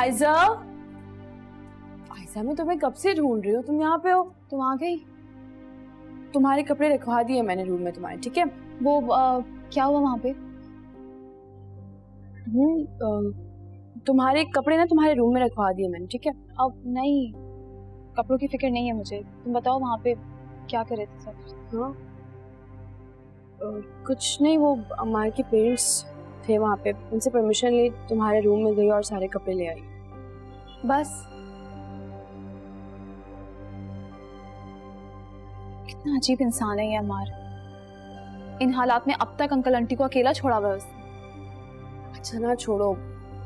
आयजा, आयजा मैं तुम्हें कब से ढूंढ रही हूँ, तुम यहाँ पे हो? तुम आ गई? तुम्हारे कपड़े रखवा दिए मैंने रूम में तुम्हारे, ठीक है? वो क्या हुआ वहाँ पे? तुम्हारे कपड़े ना तुम्हारे रूम में रखवा दिए मैंने, ठीक है? अब नहीं, कपड़ों की फिक्र नहीं है मुझे। तुम बताओ वहाँ पे क्या कर रहे थे सब? हाँ कुछ नहीं, वो अम्मा के पेरेंट्स थे वहाँ पे, उनसे परमिशन ले तुम्हारे रूम में गई और सारे कपड़े ले आई, बस। कितना अजीब इंसान है ये अमार। इन हालात में अब तक अंकल आंटी को अकेला छोड़ा हुआ है उसने। अच्छा ना छोड़ो,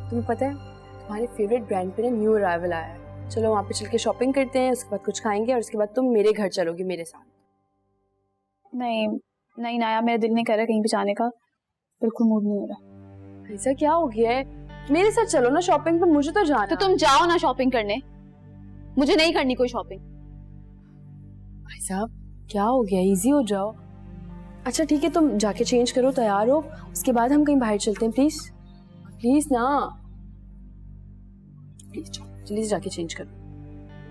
तुम्हें पता है तुम्हारे फेवरेट ब्रांड पे ना न्यू अराइवल आया है, चलो वहाँ पे चल के शॉपिंग करते हैं, उसके बाद कुछ खाएंगे और उसके बाद तुम मेरे घर चलोगी मेरे साथ। नहीं नहीं नाया, मेरा दिल नहीं कर रहा कहीं भी जाने का, बिल्कुल मूड नहीं हो रहा। ऐसा क्या हो गया है? मेरे साथ चलो ना शॉपिंग पे, मुझे तो जाना। तो तुम जाओ ना शॉपिंग करने, मुझे नहीं करनी कोई शॉपिंग। भाई साहब क्या हो गया, इजी हो जाओ। अच्छा ठीक है, तुम जाके चेंज करो, तैयार हो, उसके बाद हम कहीं बाहर चलते हैं, प्लीज प्लीज ना, प्लीज जल्दी से जाके चेंज करो,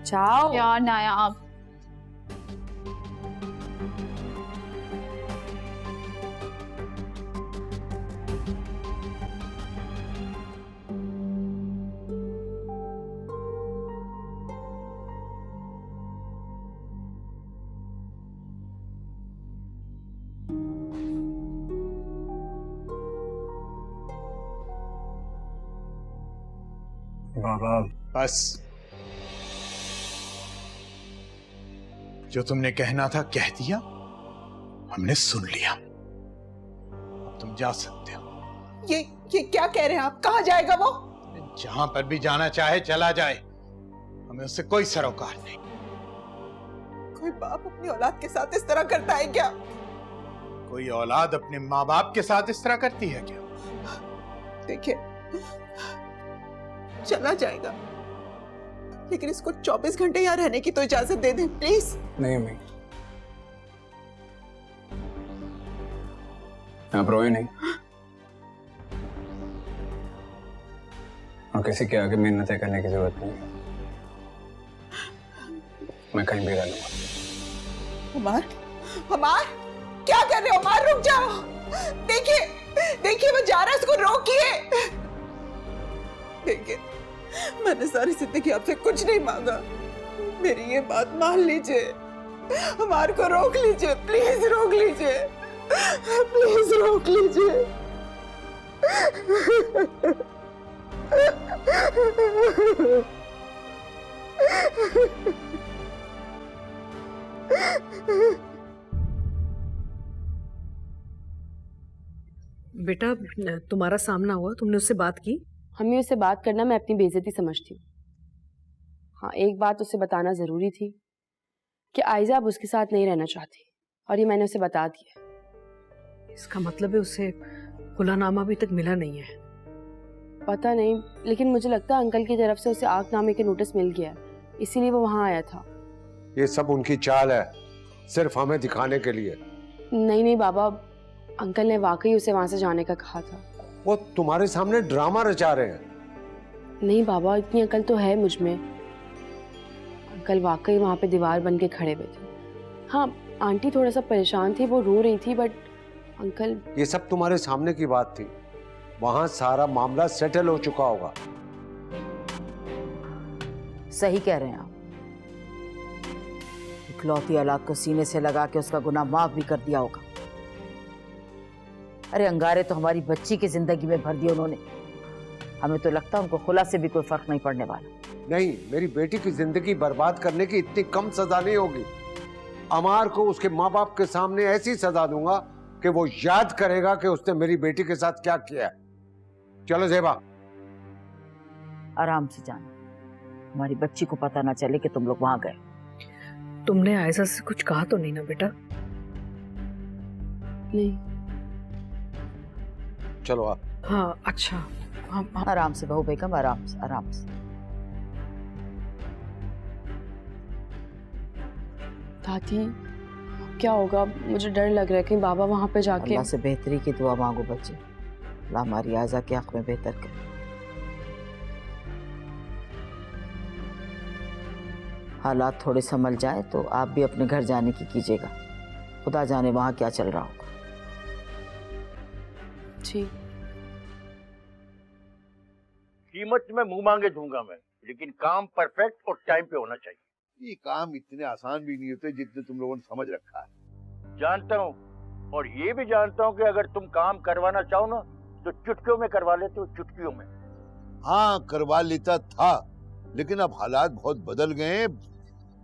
जाओ यार नाया आप। बाबा बस, जो तुमने कहना था कह दिया, हमने सुन लिया, अब तुम जा सकते हो। ये क्या कह रहे हैं आप? कहाँ जाएगा वो? जहां पर भी जाना चाहे चला जाए, हमें उससे कोई सरोकार नहीं। कोई बाप अपनी औलाद के साथ इस तरह करता है क्या? कोई औलाद अपने माँ बाप के साथ इस तरह करती है क्या? देखिए, चला जाएगा, लेकिन इसको 24 घंटे यहाँ रहने की तो इजाजत दे दें प्लीज। नहीं अम्मी, आप रोए नहीं, और किसी के आगे मिन्नतें करने की जरूरत नहीं है, मैं कहीं भी रह लूंगा। उमर, उमर क्या कर रहे हो? उमर रुक जाओ, देखिए देखिए वो जा रहा है, उसको रोकिए। देखिए मैंने सारी जिंदगी आपसे कुछ नहीं मांगा, मेरी ये बात मान लीजिए, हमारे को रोक लीजिए, प्लीज रोक लीजिए, प्लीज रोक लीजिए। बेटा तुम्हारा सामना हुआ, तुमने उससे बात की? हमें उससे बात करना मैं अपनी बेइज्जती समझती हूँ। हाँ एक बात उसे बताना जरूरी थी कि आयजा अब उसके साथ नहीं रहना चाहती, और ये मैंने उसे बता दिया। इसका मतलब है उसे खुलानामा अभी तक मिला नहीं है? पता नहीं, लेकिन मुझे लगता है अंकल की तरफ से उसे आगनामे के नोटिस मिल गया है, इसीलिए वो वहां आया था। ये सब उनकी चाल है, सिर्फ हमें दिखाने के लिए। नहीं नहीं बाबा, अंकल ने वाकई उसे वहां से जाने का कहा था। वो तुम्हारे सामने ड्रामा रचा रहे हैं। नहीं बाबा, इतनी अकल तो है मुझ में। अंकल वाकई वहां पे दीवार बन के खड़े हुए थे। हाँ आंटी थोड़ा सा परेशान थी, वो रो रही थी, बट अंकल। ये सब तुम्हारे सामने की बात थी, वहां सारा मामला सेटल हो चुका होगा। सही कह रहे हैं आप, इकलौती औलाद को सीने से लगा के उसका गुनाह माफ भी कर दिया होगा। अरे अंगारे तो हमारी बच्ची की जिंदगी में भर दिए उन्होंने, हमें तो लगता है उनको खुला से भी कोई फर्क नहीं पड़ने वाला। नहीं, मेरी बेटी की जिंदगी बर्बाद करने की इतनी कम सजा नहीं होगी। अमार को उसके माँ बाप के सामने ऐसी सजा दूंगा कि वो याद करेगा कि उसने मेरी बेटी के साथ क्या किया। चलो ज़ेबा, आराम से जाना, हमारी बच्ची को पता ना चले कि तुम लोग वहां गए। तुमने आयशा से कुछ कहा तो नहीं ना बेटा? नहीं। चलो आप। हाँ अच्छा, हम आराम से बहू बेगम, आराम से आराम से। दादी क्या होगा, मुझे डर लग रहा है कि बाबा वहां पे जाके। अल्लाह से बेहतरी की दुआ मांगो बच्चे, अल्लाह हमारी आयशा के हक में बेहतर करे। हालात थोड़े संभल जाए तो आप भी अपने घर जाने की कीजिएगा। खुदा जाने वहाँ क्या चल रहा होगा। जी। कीमत में मुंह मांगे दूंगा मैं, लेकिन काम परफेक्ट और टाइम पे होना चाहिए। ये काम इतने आसान भी नहीं होते जितने तुम लोगों ने समझ रखा है। जानता हूँ, और ये भी जानता हूँ कि अगर तुम काम करवाना चाहो ना तो चुटकियों में करवा लेते हो, चुटकियों में। हाँ करवा लेता था, लेकिन अब हालात बहुत बदल गए हैं।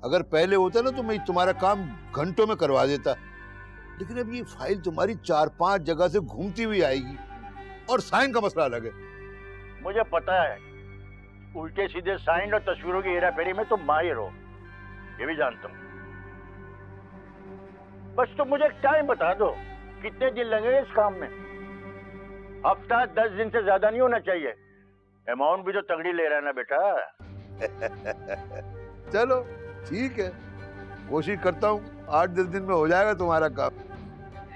अगर पहले होता ना तो मैं तुम्हारा काम घंटों में करवा देता, लेकिन अब ये फाइल तुम्हारी 4-5 जगह से घूमती हुई आएगी, और साइन का मसला अलग है। मुझे पता है, उल्टे सीधे साइन और तस्वीरों की हेराफेरी में तुम माहिर हो, ये भी जानता हूँ। बस तुम मुझे एक टाइम बता दो, कितने दिन लगेंगे इस काम में? हफ्ता 10 दिन से ज्यादा नहीं होना चाहिए। अमाउंट भी तो तगड़ी ले रहा है ना बेटा। चलो ठीक है, कोशिश करता हूँ 8-10 दिन में हो जाएगा तुम्हारा काम।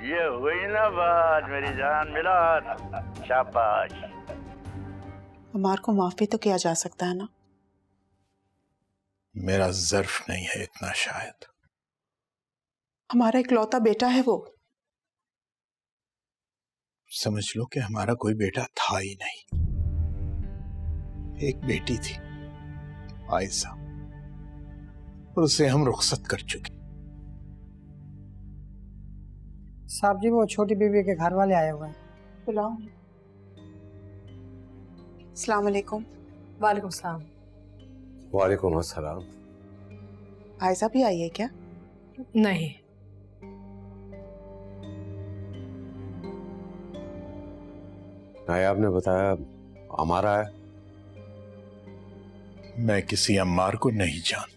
ये हुई ना बात मेरी जान, मिला। शाबाश। अमार को माफ भी तो किया जा सकता है ना। मेरा ज़र्फ नहीं है इतना शायद। हमारा इकलौता बेटा है वो। समझ लो कि हमारा कोई बेटा था ही नहीं। एक बेटी थी आयशा, और उसे हम रुखसत कर चुके। साहब जी वो छोटी बीबी के घर वाले आए हुए हैं। बुलाओ। अस्सलाम वालेकुम। वालेकुम सलाम। वालेकुम अस्सलाम। आयशा भी आई है क्या? नहीं, नायाब ने बताया हमारा है। मैं किसी अम्मार को नहीं जानता।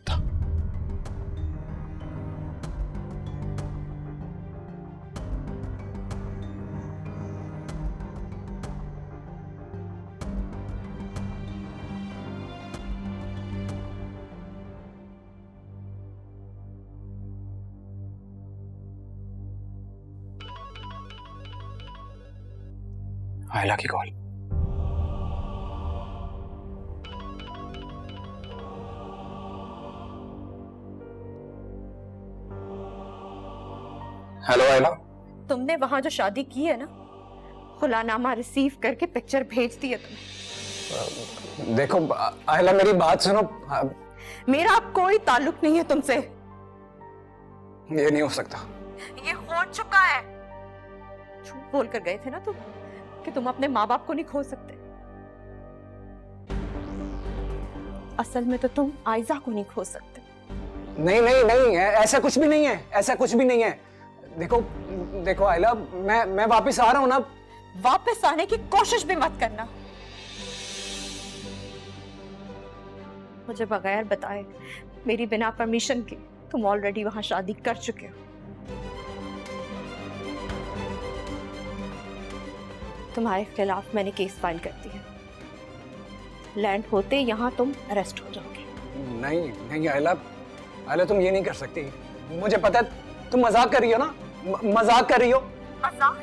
आयला की कॉल। हेलो आयला। तुमने वहां जो शादी की है ना, खुलानामा रिसीव करके पिक्चर भेज दी है तुम्हें। देखो आयला मेरी बात सुनो। मेरा अब कोई ताल्लुक नहीं है तुमसे। ये नहीं हो सकता। ये हो चुका है। झूठ बोल कर गए थे ना तुम कि तुम अपने माँ बाप को नहीं खो सकते। असल में तो तुम आयजा को नहीं खो सकते। नहीं नहीं नहीं, ऐसा कुछ भी नहीं है, ऐसा कुछ भी नहीं है। देखो देखो आयला, मैं वापस आ रहा हूँ ना। वापस आने की कोशिश भी मत करना। मुझे बगैर बताए, मेरी बिना परमिशन के तुम ऑलरेडी वहां शादी कर चुके हो। तुम्हारे खिलाफ मैंने केस फाइल कर दिया। लैंड होते यहाँ तुम अरेस्ट हो जाओगे। नहीं नहीं आयला, आयला तुम ये नहीं कर सकती। मुझे पता है तुम मजाक कर रही हो ना, मजाक कर रही हो। मजाक?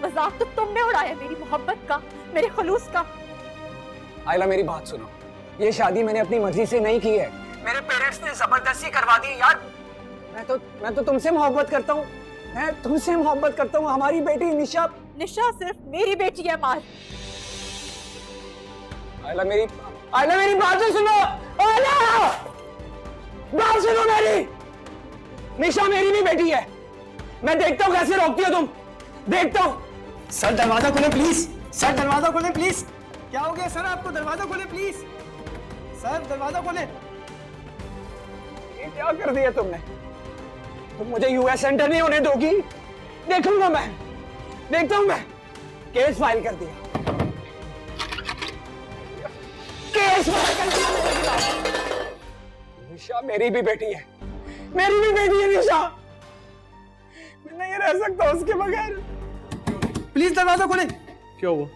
मजाक तो तुमने उड़ाया मेरी मोहब्बत का, मेरे खुलूस का। आयला मेरी बात सुनो, ये शादी मैंने अपनी मर्जी से नहीं की है। मेरे पेरेंट्स ने जबरदस्ती करवा दी यार। मैं तो तुमसे मोहब्बत करता हूँ, मैं तुमसे मोहब्बत करता हूँ। हमारी बेटी निशा। निशा सिर्फ मेरी बेटी है मार। आयला मेरी बात तो सुनो। आयला बात सुनो मेरी। निशा मेरी भी बेटी है। मैं देखता हूँ कैसे रोकती हो तुम, देखता हूँ। सर दरवाजा खोले प्लीज। सर दरवाजा खोले प्लीज। क्या हो गया सर आपको? दरवाजा खोले प्लीज। सर दरवाजा खोले। ये क्या कर दिया तुमने? तुम मुझे यूएस सेंटर नहीं होने दोगी? देखूंगा मैं, देखता हूं मैं। केस फाइल कर दिया, केस फाइल कर दिया मेरे खिलाफ। निशा मेरी भी बेटी है, मेरी भी बेटी है निशा। मैं नहीं रह सकता उसके बगैर। प्लीज दरवाजा खोले। क्या हुआ?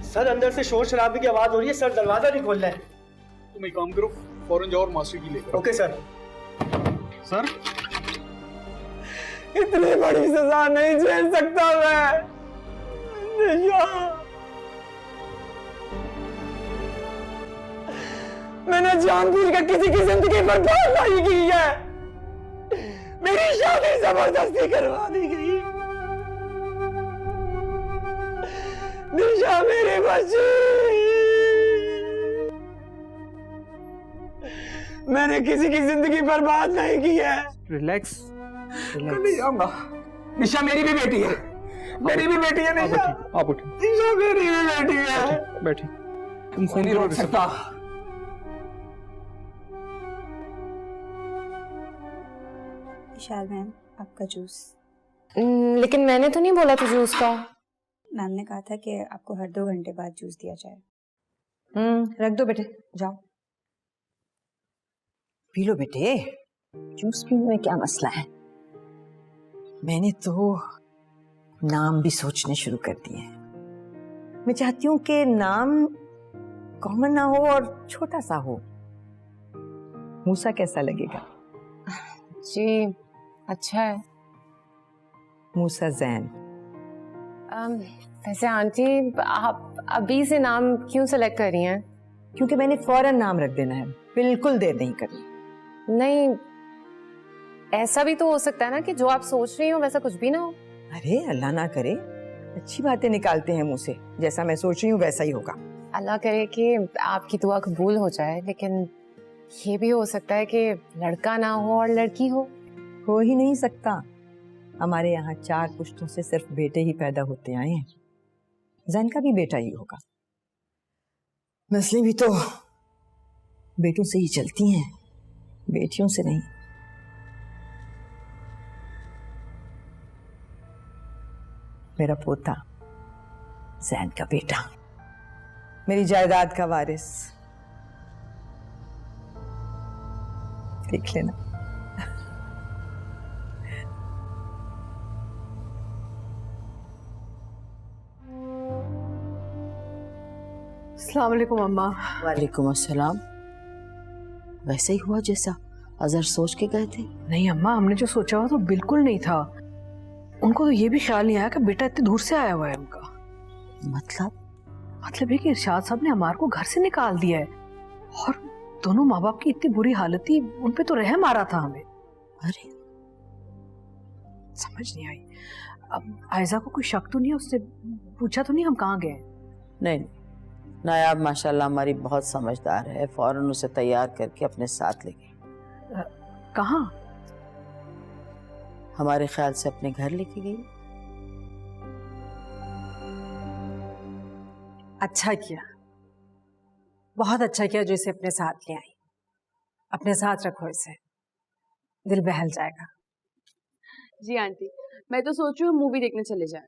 सर अंदर से शोर शराबे की आवाज हो रही है। सर दरवाजा नहीं खोल रहा है। तुम एक काम करो, फौरन जाओ और मास्टर की लेकर। Okay sir. सर इतनी बड़ी सजा नहीं झेल सकता मैं। निशा मैंने जानबूझकर किसी की जिंदगी बर्बाद नहीं की है। मेरी शादी जबरदस्ती करवा दी गई। निशा मेरे बच्चे, मैंने किसी की जिंदगी बर्बाद नहीं की है। रिलैक्स। नहीं जाऊंगा। निशा मेरी भी बेटी है, मेरी भी बेटी है निशा। आप उठिए। निशा मेरी भी बेटी है। बैठिए। तुम फोन नहीं रोक सकता। विशाल मैम, आपका जूस। लेकिन मैंने तो नहीं बोला था जूस का। मैम ने कहा था कि आपको हर 2 घंटे बाद जूस दिया जाए। रख दो बेटे, जाओ पी लो बेटे। जूस पीने में क्या मसला है? मैंने तो नाम भी सोचने शुरू कर दिए हैं। मैं चाहती हूँ कि नाम कॉमन ना हो और छोटा सा हो। मूसा कैसा लगेगा? जी अच्छा है। मूसा जैन। वैसे आंटी आप अभी से नाम क्यों सेलेक्ट कर रही हैं? क्योंकि मैंने फौरन नाम रख देना है, बिल्कुल देर नहीं करनी। नहीं, ऐसा भी तो हो सकता है ना कि जो आप सोच रही हो वैसा कुछ भी ना हो। अरे अल्लाह ना करे, अच्छी बातें निकालते हैं मुंह से। जैसा मैं सोच रही हूँ वैसा ही होगा। अल्लाह करे कि आपकी दुआ कबूल हो जाए, लेकिन ये भी हो सकता है कि लड़का ना हो और लड़की हो ही नहीं सकता। हमारे यहाँ 4 पुश्तों से सिर्फ बेटे ही पैदा होते आए हैं। जैन का भी बेटा ही होगा। नस्लें भी तो बेटों से ही चलती हैं, बेटियों से नहीं। मेरा पोता जैन का बेटा, मेरी जायदाद का वारिस। देख लेना। अस्सलाम वालेकुम अम्मा। वालेकुम अस्सलाम। वैसे ही हुआ जैसा अजहर सोच के गए थे? नहीं अम्मा, हमने जो सोचा हुआ तो बिल्कुल नहीं था। उनको तो ये भी ख्याल नहीं आया कि बेटा इतनी दूर से आया हुआ है उनका। मतलब ये कि इरशाद साहब ने अमार को घर से निकाल दिया है और दोनों माँ बाप की इतनी बुरी हालत थी, उन पे तो रहम आ रहा था हमें। अरे समझ नहीं आई। अब आयजा को कोई शक तो नहीं है? उसने पूछा तो नहीं हम कहाँ गए? नहीं, नायाब माशाल्लाह हमारी बहुत समझदार है। फौरन उसे तैयार करके अपने साथ ले गई। कहाँ? हमारे ख्याल से अपने घर लेके गई। अच्छा किया, बहुत अच्छा किया जो इसे अपने साथ ले आई। अपने साथ रखो इसे, दिल बहल जाएगा। जी आंटी, मैं तो सोच रही हूँ मूवी देखने चले जाए,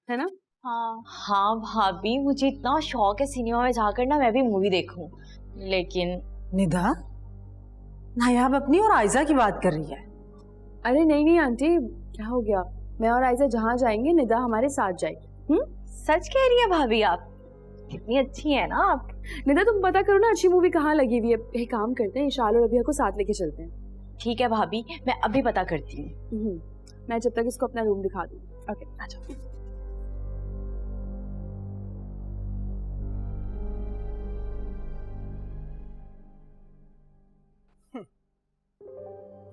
है ना? हाँ भाभी, मुझे इतना शौक है सिनेमा में जाकर ना मैं भी मूवी देखूं, लेकिन निदा, नायाब अपनी और आयजा की बात कर रही है। अरे नहीं आंटी, क्या हो गया? मैं और आयजा जहाँ जाएंगे निदा हमारे साथ जाएगी। सच कह रही है भाभी, आप कितनी अच्छी है ना आप। निदा तुम पता करो ना अच्छी मूवी कहाँ लगी हुई है। एक काम करते हैं, इशाल और अभिया को साथ लेके चलते हैं। ठीक है भाभी, मैं अभी पता करती हूँ। मैं जब तक इसको अपना रूम दिखा दूँ। ओके, आ जाओ।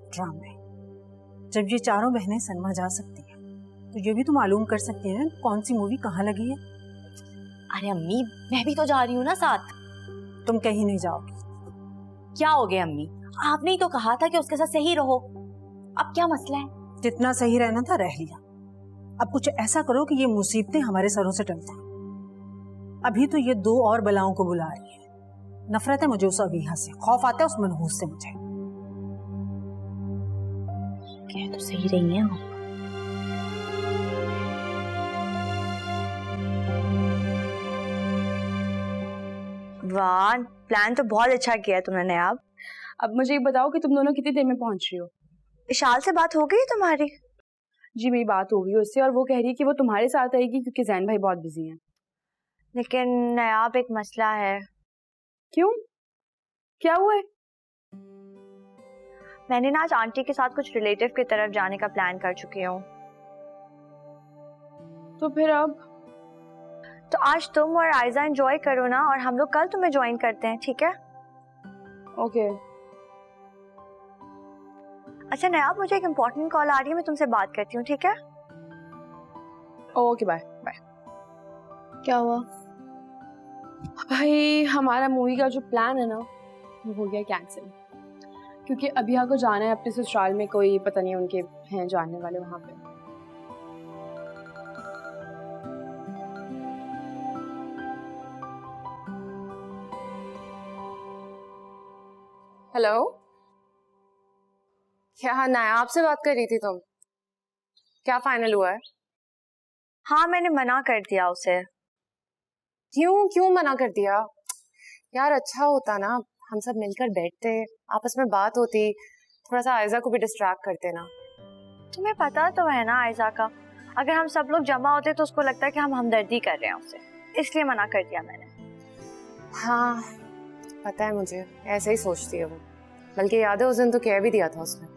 ड्रामे। जब ये चारों बहनें सनमा जा सकती हैं, तो ये भी तो मालूम कर सकती हैं कौन सी मूवी कहाँ लगी है। अरे अम्मी, मैं भी तो जा रही हूँ ना साथ। तुम कहीं नहीं जाओगी। क्या हो गया अम्मी? आपने ही तो कहा था कि उसके साथ सही रहो। अब क्या मसला है? जितना सही रहना था रह लिया। अब कुछ ऐसा करो कि ये मुसीबतें हमारे सरों से टल जाएं। अभी तो ये 2 और बलाओं को बुला रही है। नफरत है मुझे उस अबीहा से, खौफ आता है उस मनहूस से मुझे। कह तो सही रही है आप। वाह, प्लान तो बहुत अच्छा किया तुमने नायाब। अब मुझे ये बताओ कि तुम दोनों कितनी देर में पहुंच रही हो? इशाल से बात हो गई तुम्हारी? जी मेरी बात हो गई उससे, और वो कह रही है कि वो तुम्हारे साथ आएगी क्योंकि जैन भाई बहुत बिजी हैं। लेकिन नायाब एक मसला है। क्यों, क्या हुआ है? मैंने ना आज आंटी के साथ कुछ रिलेटिव की तरफ जाने का प्लान कर चुकी हूँ। तो फिर अब? तो आज तुम और आयजा एंजॉय करो ना, और हम लोग कल तुम्हें ज्वाइन करते हैं, ठीक है? ओके। अच्छा नायाब, मुझे एक इम्पोर्टेंट कॉल आ रही है, मैं तुमसे बात करती हूँ, ठीक है? Okay bye bye. क्या हुआ? भाई हमारा मूवी का जो प्लान है ना वो हो गया कैंसिल, क्योंकि अभिया को जाना है अपने ससुराल में, कोई पता नहीं उनके हैं जानने वाले वहां पे। हेलो, क्या नायाब से बात कर रही थी तुम? क्या फाइनल हुआ है? हाँ मैंने मना कर दिया उसे। क्यों क्यों मना कर दिया? यार अच्छा होता ना, हम सब मिलकर बैठते, आपस में बात होती, थोड़ा सा आयजा को भी डिस्ट्रैक्ट करते ना। तुम्हें पता तो है ना आयजा का, अगर हम सब लोग जमा होते तो उसको लगता है कि हम हमदर्दी कर रहे हैं उसे, इसलिए मना कर दिया मैंने। हाँ पता है मुझे, ऐसे ही सोचती है वो, बल्कि याद है उस दिन तो कह भी दिया था उसने।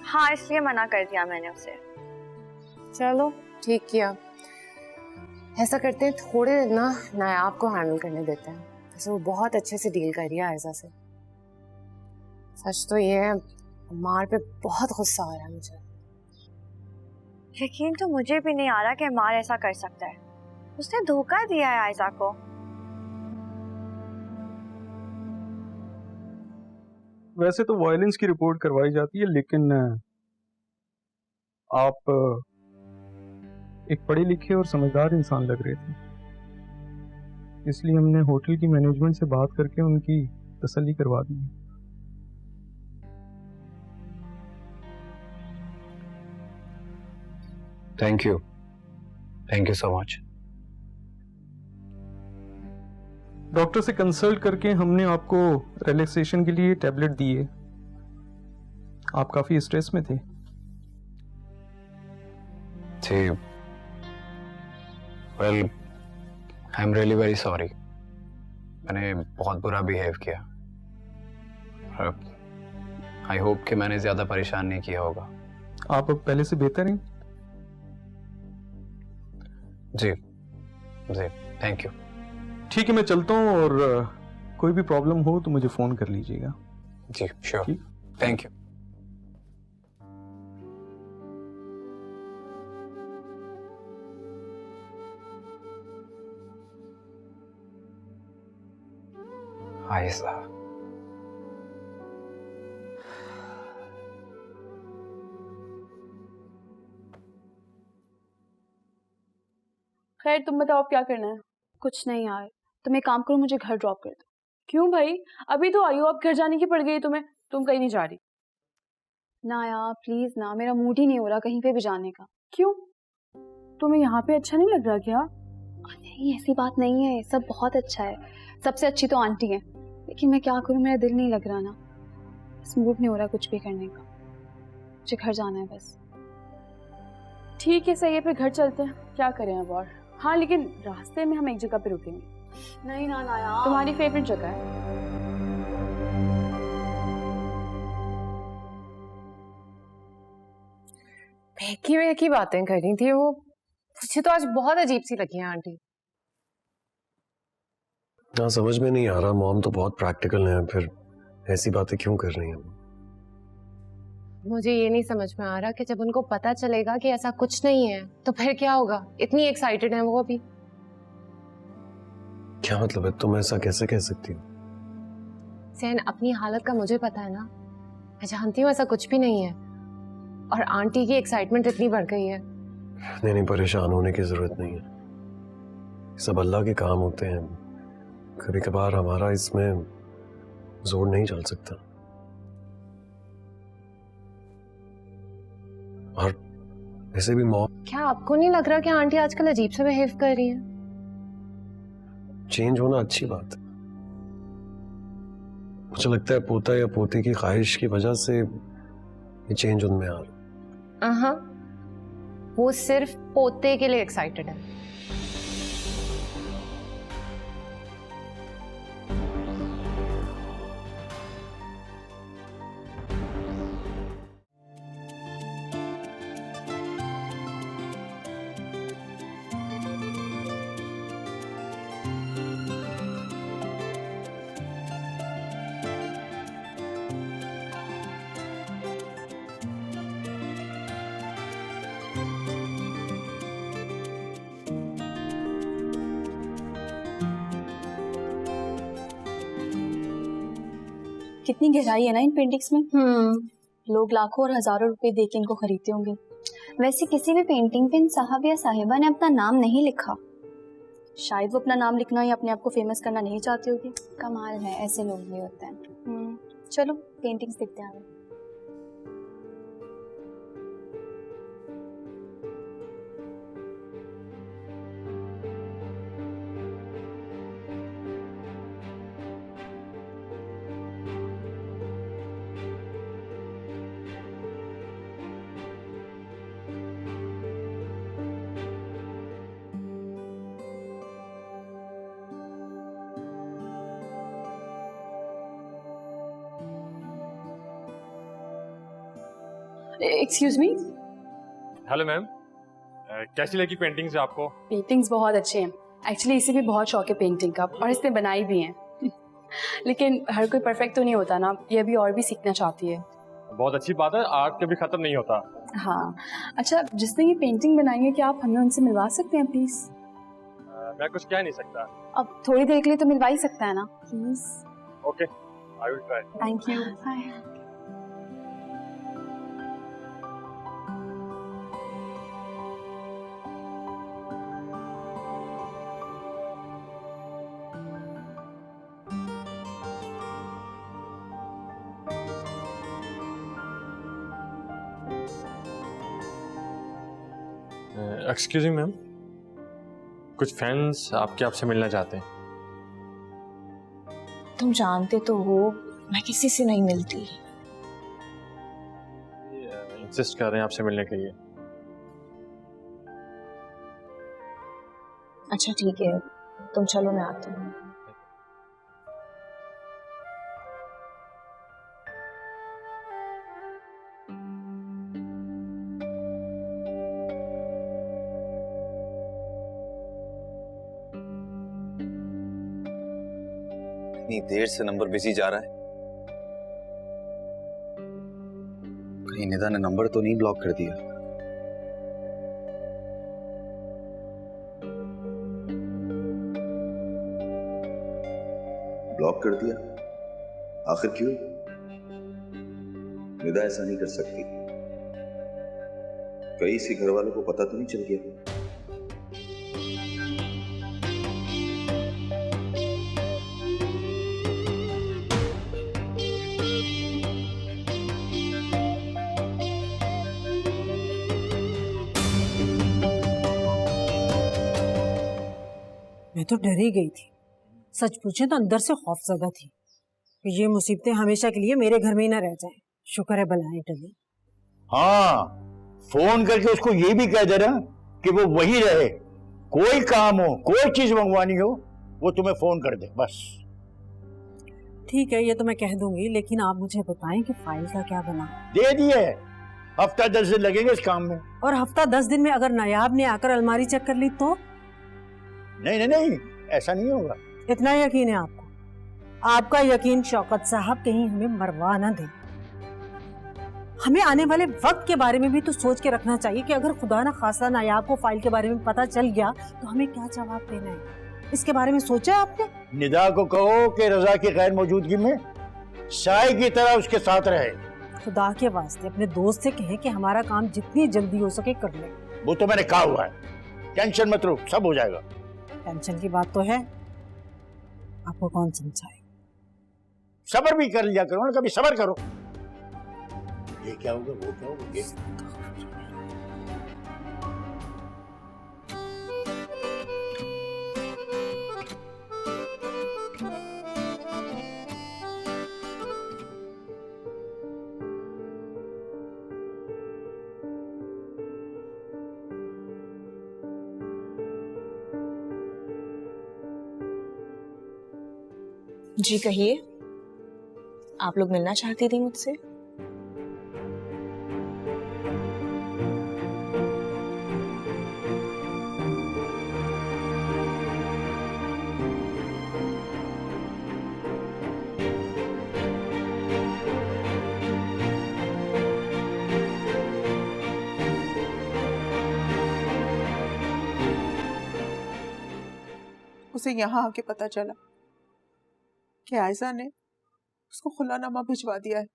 हाँ इसलिए मना कर दिया मैंने उसे। चलो ठीक किया। ऐसा करते हैं, थोड़े दिन ना नायाब को हैंडल करने देते हैं, जैसे वो बहुत अच्छे से डील कर रही है आयजा से। सच तो ये है, मार पे बहुत गुस्सा आ रहा है मुझे। यकीन तो मुझे भी नहीं आ रहा कि मार ऐसा कर सकता है, उसने धोखा दिया है आयजा को। वैसे तो वायलेंस की रिपोर्ट करवाई जाती है, लेकिन आप एक पढ़े लिखे और समझदार इंसान लग रहे थे, इसलिए हमने होटल की मैनेजमेंट से बात करके उनकी तसल्ली करवा दी। Thank you so much. Doctor से कंसल्ट करके हमने आपको रिलैक्सेशन के लिए टैबलेट दिए। आप काफी स्ट्रेस में थे। जी, well I am really very sorry, मैंने बहुत बुरा बिहेव किया। आई होप कि मैंने ज्यादा परेशान नहीं किया होगा। आप अब पहले से बेहतर हैं? जी जी थैंक यू। ठीक है मैं चलता हूँ, और कोई भी प्रॉब्लम हो तो मुझे फोन कर लीजिएगा। जी श्योर, थैंक यू। आयशा, खैर तुम बताओ अब क्या करना है? कुछ नहीं यार, तुम एक काम करो, मुझे घर ड्रॉप कर दो। क्यों भाई, अभी तो आई हो, अब घर जाने की पड़ गई तुम्हें, तुम कहीं नहीं जा रही? ना यार प्लीज ना, मेरा मूड ही नहीं हो रहा कहीं पे भी जाने का। क्यों, तुम्हें यहाँ पे अच्छा नहीं लग रहा क्या? नहीं ऐसी बात नहीं है, सब बहुत अच्छा है, सबसे अच्छी तो आंटी है, लेकिन मैं क्या करूँ, मेरा दिल नहीं लग रहा ना, बस मूड नहीं हो रहा कुछ भी करने का, मुझे घर जाना है बस। ठीक है सही है, फिर घर चलते हैं, क्या करें अब और। हाँ लेकिन रास्ते में हम एक जगह पे रुकेंगे। नहीं ना ना यार, तुम्हारी फेवरेट जगह है। बहकी बहकी बातें कर रही थी वो, मुझे तो आज बहुत अजीब सी लगी है आंटी। हाँ समझ में नहीं आ रहा, मॉम तो बहुत प्रैक्टिकल है, फिर ऐसी बातें क्यों कर रही हैं? मुझे ये नहीं समझ में आ रहा कि जब उनको पता चलेगा कि ऐसा कुछ नहीं है तो फिर क्या होगा। इतनी एक्साइटेड है वो अभी। क्या मतलब है, तुम ऐसा कैसे कह सकती हो? सहन अपनी हालत का मुझे पता है ना, मैं जानती हूँ ऐसा कुछ भी नहीं है, और आंटी की एक्साइटमेंट इतनी बढ़ गई है। नहीं परेशान होने की जरूरत नहीं है, सब अल्लाह के काम होते हैं, कभी कभार हमारा इसमें जोर नहीं चल सकता। और ऐसे भी मॉम, क्या आपको नहीं लग रहा कि आंटी आजकल अजीब से बिहेव कर रही है? चेंज होना अच्छी बात है, मुझे लगता है पोता या पोती की ख्वाहिश की वजह से ये चेंज उनमें आ रहा। वो सिर्फ पोते के लिए एक्साइटेड है। कितनी गहराई है ना इन पेंटिंग्स में। लोग लाखों और हजारों रुपए दे के इनको खरीदते होंगे। वैसे किसी भी पेंटिंग पे इन साहब या साहिबा ने अपना नाम नहीं लिखा। शायद वो अपना नाम लिखना या अपने आप को फेमस करना नहीं चाहती होगी। कमाल है, ऐसे लोग भी होते हैं। चलो पेंटिंग्स देखते हैं। Excuse me. हेलो मैम, कैसी लगी पेंटिंग्स आपको? पेंटिंग्स बहुत अच्छे हैं। एक्चुअली इसे भी बहुत शौक है पेंटिंग का और इसने बनाई भी हैं। लेकिन हर कोई परफेक्ट तो नहीं होता ना, ये अभी और भी सीखना चाहती है। बहुत अच्छी बात है, आर्ट कभी खत्म नहीं होता। हाँ अच्छा, जिसने ये पेंटिंग बनाई है क्या आप हमें उनसे मिलवा सकते हैं प्लीज? मैं कुछ कह नहीं सकता। अब थोड़ी देर के लिए तो मिलवा ही सकता है ना, please. Okay, I will try. Thank you. Excuse me ma'am, कुछ फैंस आपसे मिलना चाहते हैं। तुम जानते तो हो मैं किसी से नहीं मिलती। इंसिस्ट कर रहे हैं आपसे मिलने के लिए। अच्छा ठीक है, तुम चलो मैं आती हूँ। इतनी देर से नंबर बिजी जा रहा है, कहीं निदा ने नंबर तो नहीं ब्लॉक कर दिया? ब्लॉक कर दिया? आखिर क्यों? निदा ऐसा नहीं कर सकती। कई सी घर वालों को पता तो नहीं चल गया? मैं तो डर ही गई थी। सच पूछे तो अंदर से खौफजदा थी कि ये मुसीबतें हमेशा के लिए मेरे घर में ही ना रह जाएं। शुक्र है बलाएं टली। हाँ, फोन करके उसको ये भी कह देना कि वो वही रहे। कोई काम हो, कोई चीज मंगवानी हो, वो तुम्हें फोन कर दे बस। ठीक है, ये तो मैं कह दूंगी, लेकिन आप मुझे बताएं कि फाइल का क्या बना? दे दिए, हफ्ता 10 दिन लगेंगे इस काम में। और हफ्ता 10 दिन में अगर नायाब ने आकर अलमारी चेक कर ली तो? नहीं नहीं नहीं, ऐसा नहीं होगा। इतना यकीन है आपको? आपका यकीन शौकत साहब कहीं हमें मरवा ना दे। हमें आने वाले वक्त के बारे में भी तो सोच के रखना चाहिए कि अगर खुदा ना खासा नायाब को फाइल के बारे में पता चल गया तो हमें क्या जवाब देना है। इसके बारे में सोचा आपने? निदा को कहो कि रजा की गैर मौजूदगी में साय की तरह उसके साथ रहे। खुदा के वास्ते अपने दोस्त से कहें कि हमारा काम जितनी जल्दी हो सके कर ले। वो तो मैंने कहा हुआ है, टेंशन मत लो, सब हो जाएगा। टेंशन की बात तो है, आपको कौन समझाए? सब्र भी कर लिया करो ना, कभी सब्र करो। ये क्या होगा, वो क्या होगा, ये जी कहिए, आप लोग मिलना चाहती थी मुझसे? उसे यहाँ आके पता चला कि आयशा ने उसको खुलानामा भिजवा दिया है।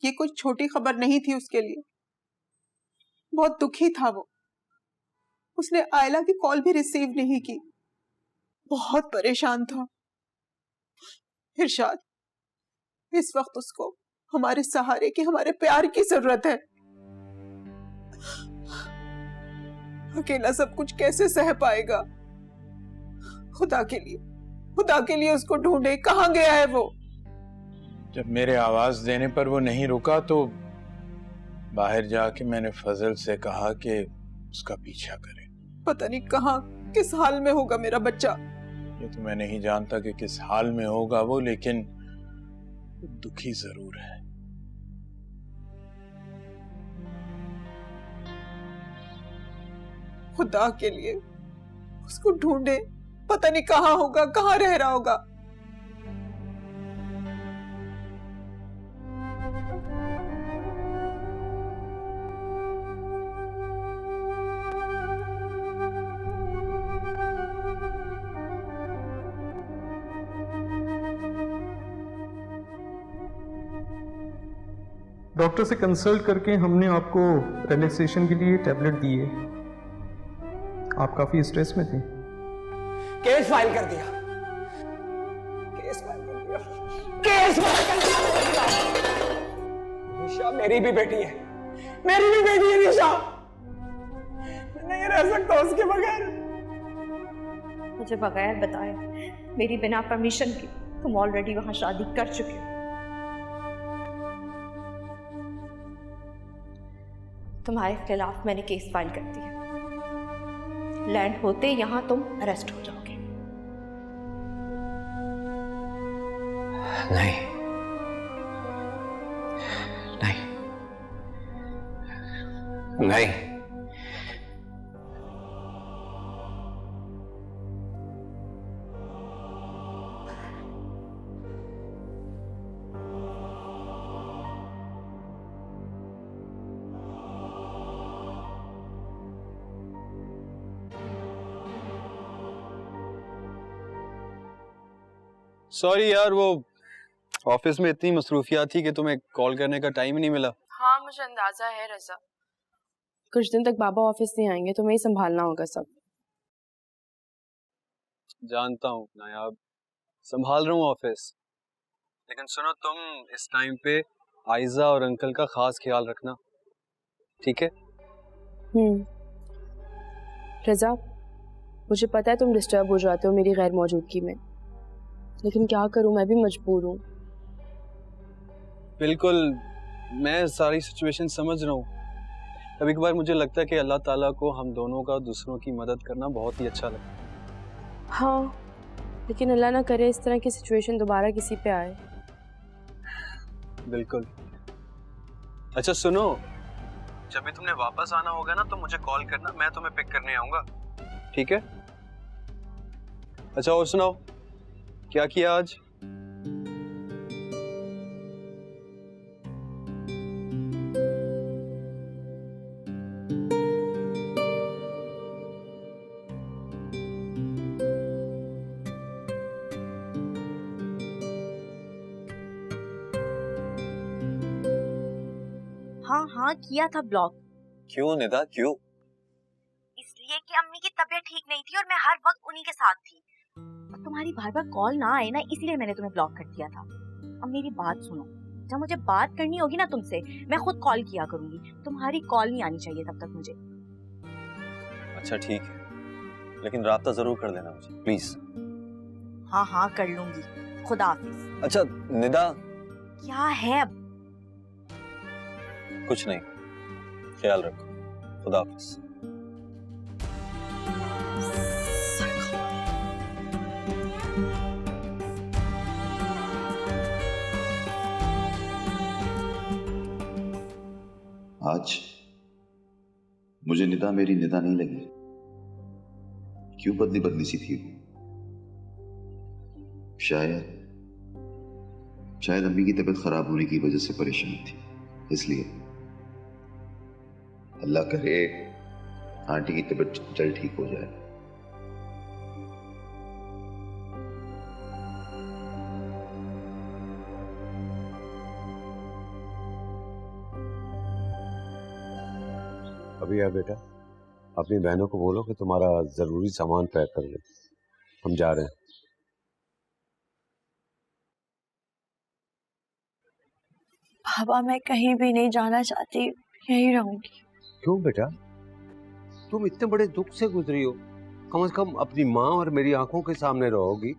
ये कोई छोटी खबर नहीं थी उसके लिए। बहुत दुखी था वो। उसने आयला की कॉल भी रिसीव नहीं की। बहुत परेशान था। इरशाद, इस वक्त उसको हमारे सहारे की, हमारे प्यार की जरूरत है। अकेला सब कुछ कैसे सह पाएगा? खुदा के लिए उसको ढूंढे। कहाँ गया है वो? जब मेरे आवाज देने पर वो नहीं रुका तो बाहर जाके मैंने फजल से कहा कि उसका पीछा करे। पता नहीं कहाँ, किस हाल में होगा मेरा बच्चा। ये तो मैं नहीं जानता कि किस हाल में होगा वो, लेकिन दुखी जरूर है। खुदा के लिए उसको ढूंढे। पता नहीं कहाँ होगा, कहाँ रह रहा होगा। डॉक्टर से कंसल्ट करके हमने आपको रिलैक्सेशन के लिए टैबलेट दिए। आप काफी स्ट्रेस में थे। केस फाइल कर दिया। केस फाइल कर दिया। केस फाइल कर दिया। निशा मेरी भी बेटी है। मेरी भी बेटी है निशा। मैं नहीं रह सकता उसके बगैर। मुझे बगैर बताए, मेरी बिना परमिशन के तुम ऑलरेडी वहां शादी कर चुके हो। तुम्हारे खिलाफ मैंने केस फाइल कर दिया। लैंड होते यहां तुम अरेस्ट हो जाओगे। नहीं नहीं नहीं। सॉरी यार, वो ऑफिस में इतनी मसरूफियात थी कि तुम्हें कॉल करने का टाइम ही नहीं मिला। हाँ, मुझे अंदाजा है रजा। कुछ दिन तक बाबा ऑफिस नहीं आएंगे तो मैं ही संभालना होगा सब। जानता हूँ नायाब, संभाल रहा हूँ ऑफिस, लेकिन सुनो, तुम इस टाइम पे आयजा और अंकल का खास ख्याल रखना, ठीक है? रजा, मुझे पता है तुम डिस्टर्ब हो जाते हो मेरी गैर मौजूदगी में, लेकिन क्या करूं, मैं भी मजबूर हूं। बिल्कुल, मैं सारी सिचुएशन समझ रहा हूँ। कभी कभार मुझे लगता है कि अल्लाह ताला को हम दोनों का दूसरों की मदद करना बहुत ही अच्छा लगता है। हाँ, लेकिन अल्लाह ना करे इस तरह की सिचुएशन दोबारा किसी पे आए। बिल्कुल। अच्छा सुनो, जब भी तुमने वापस आना होगा ना तो मुझे कॉल करना, मैं तुम्हें पिक करने आऊंगा, ठीक है? अच्छा और सुनाओ, क्या किया आज? हाँ किया था ब्लॉक। क्यों निदा, क्यों? इसलिए कि अम्मी की तबीयत ठीक नहीं थी और मैं हर वक्त उन्हीं के साथ थी। तुम्हारी बार बार कॉल ना आए ना, इसलिए मैंने तुम्हें ब्लॉक कर दिया था। अब मेरी बात सुनो, जब मुझे बात करनी होगी ना तुमसे, मैं खुद कॉल किया करूंगी। तुम्हारी कॉल नहीं आनी चाहिए तब तक मुझे। अच्छा ठीक है, लेकिन राब्ता जरूर कर लेना मुझे, प्लीज। हाँ कर लूंगी। खुदा हाफिज। अच्छा निदा। क्या है अब? कुछ नहीं, ख्याल रखो। खुदा हाफिज। आज मुझे निदा मेरी निदा नहीं लगी। क्यों बदली बदली सी थी वो? शायद अम्मी की तबीयत खराब होने की वजह से परेशान थी, इसलिए। अल्लाह करे आंटी की तबीयत जल्द ठीक हो जाए। अभी है बेटा, अपनी बहनों को बोलो कि तुम्हारा जरूरी सामान पैक कर ले, हम जा रहे हैं। पापा मैं कहीं भी नहीं जाना चाहती, यहीं रहूंगी। क्यों बेटा, तुम इतने बड़े दुख से गुजरी हो, कम से कम अपनी माँ और मेरी आंखों के सामने रहोगी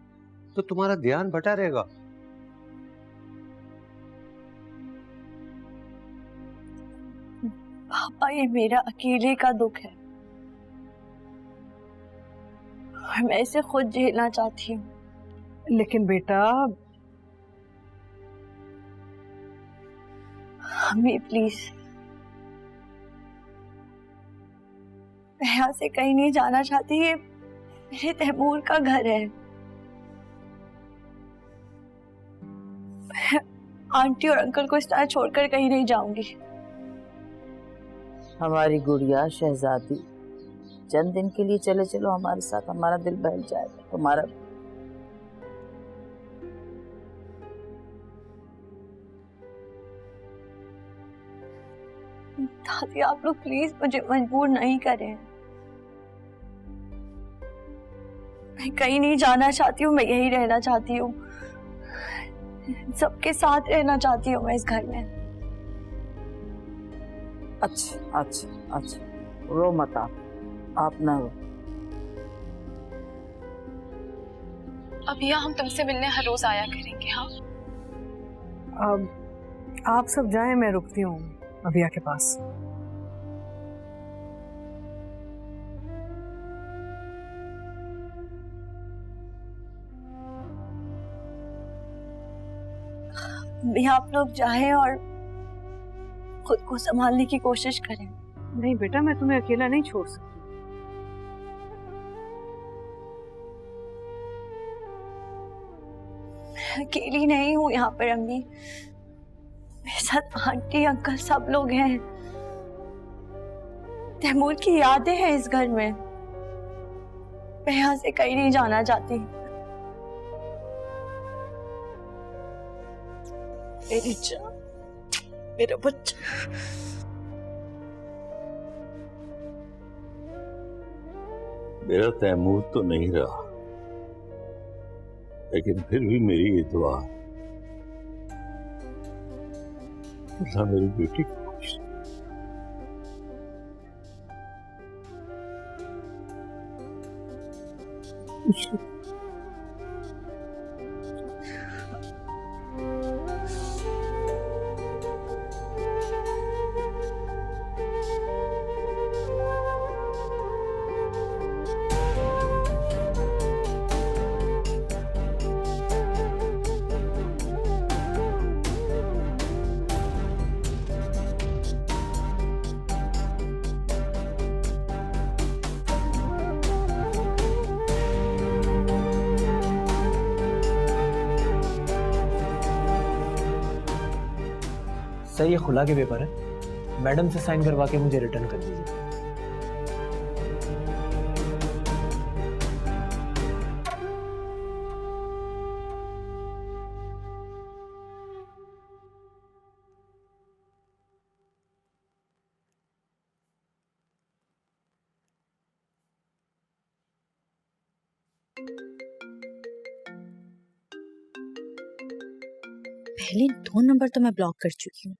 तो तुम्हारा ध्यान बटा रहेगा। पापा ये मेरा अकेले का दुख है और मैं इसे खुद झेलना चाहती हूँ। लेकिन बेटा मम्मी प्लीज, मैं यहाँ से कहीं नहीं जाना चाहती, ये मेरे तैमूर का घर है। मैं आंटी और अंकल को इस तरह छोड़कर कहीं नहीं जाऊंगी। हमारी गुड़िया शहजादी, चंद दिन के लिए चले चलो हमारे साथ, हमारा दिल बहल जाएगा तुम्हारा। दादी आप लोग प्लीज मुझे मजबूर नहीं करें, मैं कहीं नहीं जाना चाहती हूँ, मैं यही रहना चाहती हूँ, सबके साथ रहना चाहती हूँ मैं इस घर में। अच्छा अच्छा अच्छा, रो मत आप ना रो। अभिया हम तुमसे मिलने हर रोज आया करेंगे। हाँ अब आप सब जाएं, मैं रुकती हूँ अभिया के पास। भैया आप लोग जाएं और खुद को संभालने की कोशिश करें। नहीं बेटा, मैं तुम्हें अकेला नहीं छोड़ सकती। मैं अकेली नहीं हूँ यहाँ पर अम्मी, मेरे साथ आंटी अंकल सब लोग हैं। तैमूर की यादें हैं इस घर में, मैं यहाँ से कहीं नहीं जाना चाहती। मेरी जान, मेरा बच्चा। मेरा तैमूर तो नहीं रहा, लेकिन फिर भी मेरी ये दुआ, अल्लाह मेरी बेटी को खुश रखे। सर ये खुला के पेपर है, मैडम से साइन करवा के मुझे रिटर्न कर दीजिए। पहले 2 नंबर तो मैं ब्लॉक कर चुकी हूँ,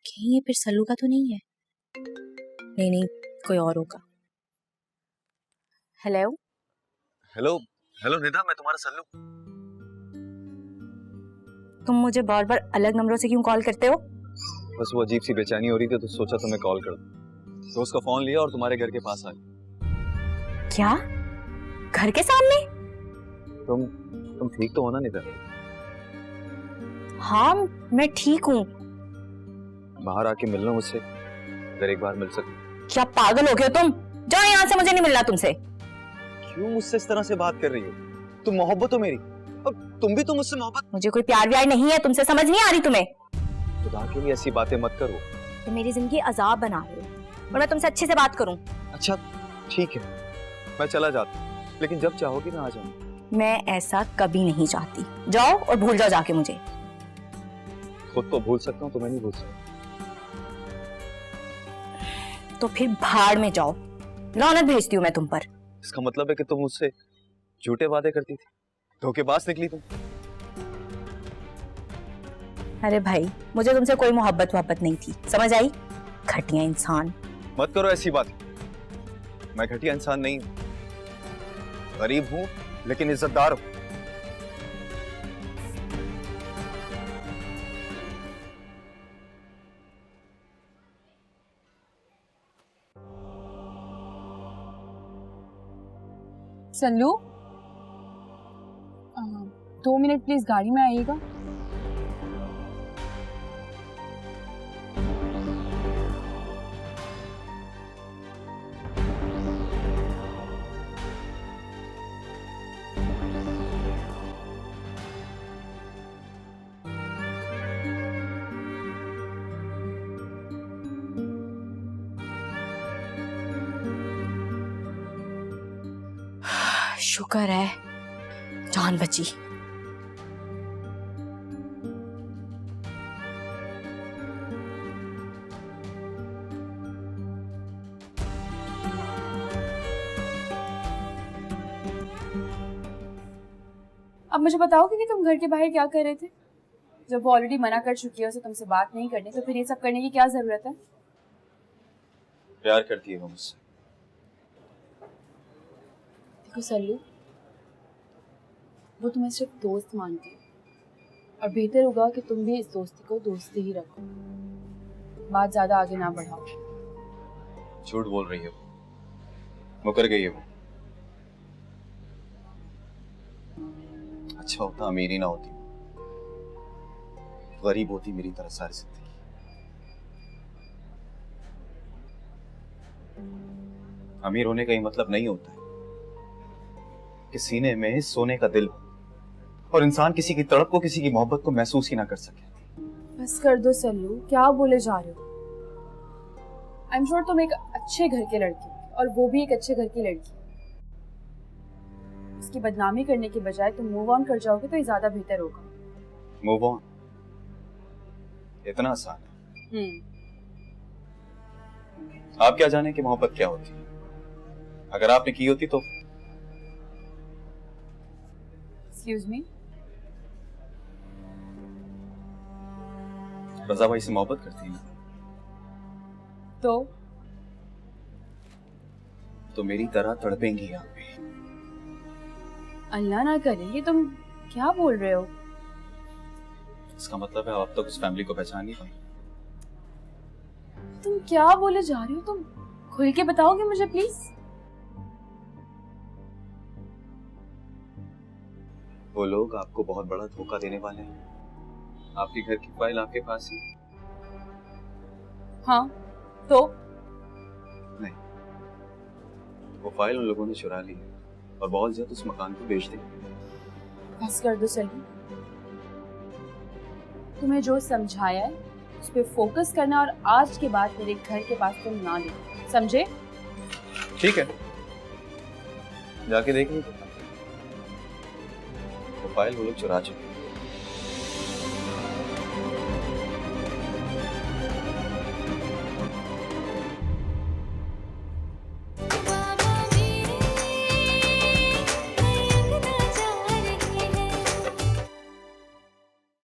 कहीं ये फिर सल्लू का तो नहीं है? नहीं नहीं, कोई और होगा। हेलो हेलो हेलो निदा, मैं तुम्हारा सल्लू। तुम मुझे बार बार अलग नंबरों से क्यों कॉल करते हो? बस वो अजीब सी बेचैनी हो रही थी तो सोचा तुम्हें कॉल कर दूं। तो उसका फोन लिया और तुम्हारे घर के पास आया। क्या? घर के सामने? तुम ठीक तो हो ना निदा? हाँ मैं ठीक हूँ। बाहर आके मिलना मुझसे, अगर एक बार मिल सके। क्या पागल हो गए हो तुम? जाओ यहाँ से, मुझे नहीं मिलना तुमसे। क्यों मुझसे इस तरह से बात कर रही हो? तुम मोहब्बत हो मेरी, और तुम भी तो मुझसे मोहब्बत। मुझे कोई प्यार व्यार नहीं है तुमसे, समझ नहीं आ रही तुम्हें? खुदा के लिए ऐसी बातें मत करो। तुम मेरी जिंदगी अजाब बना रहे हो और मैं तुमसे अच्छे से बात करूं। अच्छा ठीक है, मैं चला जाता हूँ, लेकिन जब चाहोगी ना आ जाऊंगी। मैं ऐसा कभी नहीं चाहती। जाओ और भूल जाओ जाके मुझे। खुद तो भूल सकता हूँ, तुम्हें नहीं भूल सकता। तो फिर भाड़ में जाओ, लानत भेजती हूँ मैं तुम पर। इसका मतलब है कि तुम मुझसे झूठे वादे करती थी, धोखेबाज निकली तुम। अरे भाई, मुझे तुमसे कोई मोहब्बत नहीं थी, समझ आई? घटिया इंसान। मत करो ऐसी बात। मैं घटिया इंसान नहीं हूं, गरीब हूं लेकिन इज्जतदार हूं। सल्लू, 2 मिनट प्लीज गाड़ी में आइएगा। शुक्र है जान बची। अब मुझे बताओगे कि तुम घर के बाहर क्या कर रहे थे? जब वो ऑलरेडी मना कर चुकी है उसे तुमसे बात नहीं करनी, तो फिर ये सब करने की क्या जरूरत है? प्यार करती है वो मुझसे। देखो सल्लू, वो तुम्हें सिर्फ दोस्त मानती है और बेहतर होगा कि तुम भी इस दोस्ती को दोस्ती ही रखो, बात ज्यादा आगे ना बढ़ाओ। झूठ बोल रही है वो, मुकर गई है वो। अच्छा होता अमीर ही ना होती, गरीब होती मेरी तरह सारी जिंदगी। अमीर होने का ये मतलब नहीं होता है कि सीने में सोने का दिल हो और इंसान किसी की तड़प को, किसी की मोहब्बत को महसूस ही ना कर सके। बस कर दो सल्लू, क्या बोले जा रहे हो? आई एम श्योर तुम एक अच्छे घर के लड़के हो और वो भी एक अच्छे घर की लड़की। उसकी बदनामी करने के बजाय तुम मूव ऑन कर जाओगे तो ये ज्यादा बेहतर होगा। मूव ऑन इतना आसान है? आप क्या जाने कि मोहब्बत क्या होती है? अगर आपने की होती तो। एक्सक्यूज मी, रजा भाई से मोहब्बत करती है ना, तो मेरी तरह तड़पेंगी आप भी। अल्लाह ना करे, ये तुम क्या बोल रहे हो? इसका मतलब है आप तक उस फैमिली को पहचान नहीं पाई। तुम क्या बोले जा रहे हो? तुम खुल के बताओगे मुझे प्लीज? वो लोग आपको बहुत बड़ा धोखा देने वाले हैं। आपके घर की फाइल आपके पास है? हाँ, तो नहीं, वो फाइल उन लोगों ने चुरा ली है और बहुत जल्द उस मकान को बेच देंगे। बस कर दो सल्लू, तुम्हें जो समझाया है उस पे फोकस करना और आज के बाद मेरे घर के पास तुम ना देखो, समझे? ठीक है, जाके देख लीजिए। वो फाइल वो लोग चुरा चुके हैं।